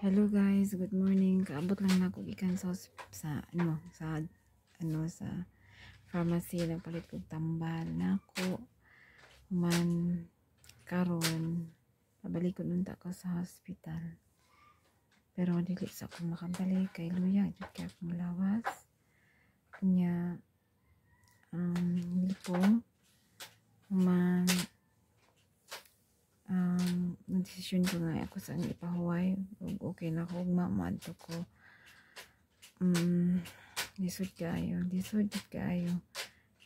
Hello guys, good morning. Kaabot lang na ko ikan sa pharmacy na palit kog tambal nako man karon pabalik ko nunta ko sa hospital. Pero dili sa ako makabalik kay luya jud kay akong lawas. Kanya lipong man nag-desisyon ko nga ako sa ipahuway okay na ako mamadto ko lisod kayo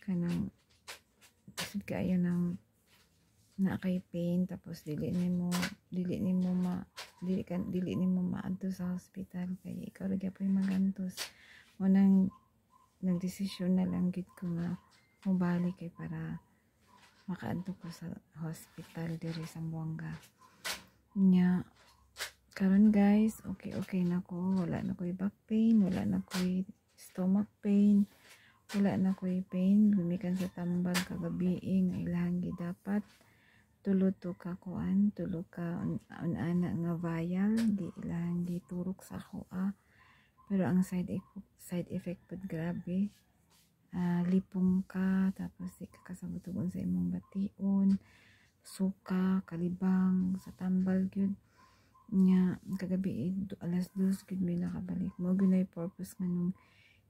kanang lisod kayo ng na kay pain tapos dili nimo maadto sa hospital kay ikaw ra gyapon magantos mo nang nagdesisyon na lang gid ko nga mobalik kay para makaadto ko sa hospital diri sa Buanga nya karon guys okay na ko, wala na ko'y back pain, wala na ko'y stomach pain, wala na ko'y pain gumikan sa tambal kagabi nga ilahang dapat tulo ka ana nga vial di ilahang giturok sa ako pero ang side effect pud grabe. Lipong ka tapos di ka kasabutugon sa imong bation, suka, kalibang sa tambal gyud nya kagabi alas 2 gyud mi nakabalik mo gunay purpose nganong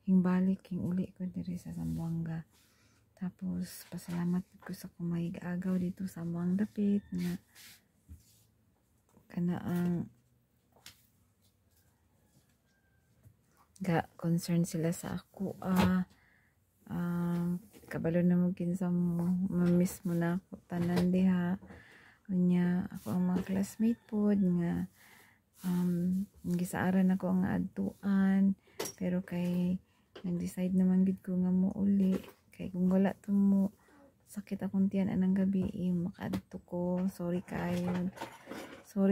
hingbalik uli ko diri sa Zamboanga. Tapos pasalamat ko sa kumayig agaw dito sa among dapit nga kanaang ga concern sila sa ako kabalo na mo kinsa mo mamiss mo na ako tanan diha unya ako ang mga classmate pod nga gisaaran ako ang adtuan pero kay nag-decide naman gid ko nga mo uli kay kung wala to mo sakit akong tiyan anang gabi makaadto ko sorry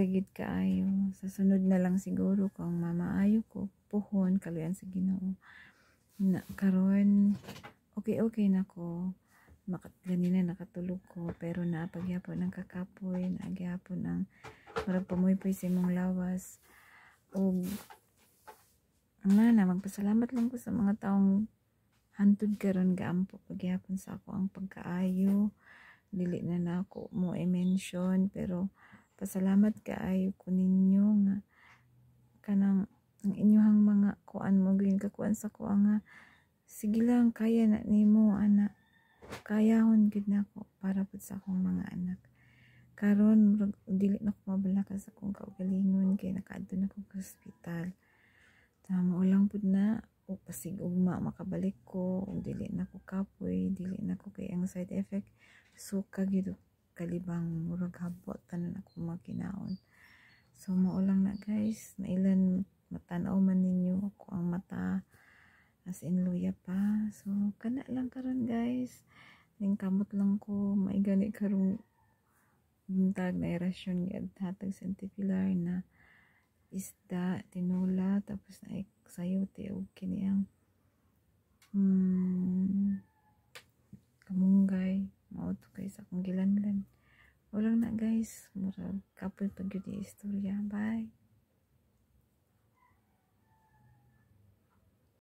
gid kaayo sa sunod na lang siguro kung mamaayo ko puhon kaluyan sa Ginoo na karon okay na ko ganina nakatulog ko pero naapagyapon ng kakapoy naagyapon ng marag pamoy-poy sa imong lawas o magpasalamat lang ko sa mga taong hantod karon gaampo pagyapon sa ako ang pagkaayo dili na ako mo i-mention pero pasalamat kaayo ko ninyo nga kanang ang inyong mga kuan mo gyud kakuan sa ko nga sige lang kaya na nimo anak kayahon gid nako para pud sa akong mga anak karon dili na ko mabalaka sa akong kaugalingon kay nakaadto na ko sa hospital tamo lang pud na o pasig ugma makabalik ko ug dili na ko kapoy dili na ko kay ang side effect suka gid kalibang murag habot tanan ako makinaon so mao lang na guys nailan matanaw man ninyo ako ang mata as in luya pa so kana lang karon guys ning kamot lang ko maigani karong buntag na irasyon gyud hatag sa Pilar na isda tinola tapos na sayote og kini ang kamunggay mao to kay sa akong gilanlan wala na guys murag kapoy pag gyud istorya bye.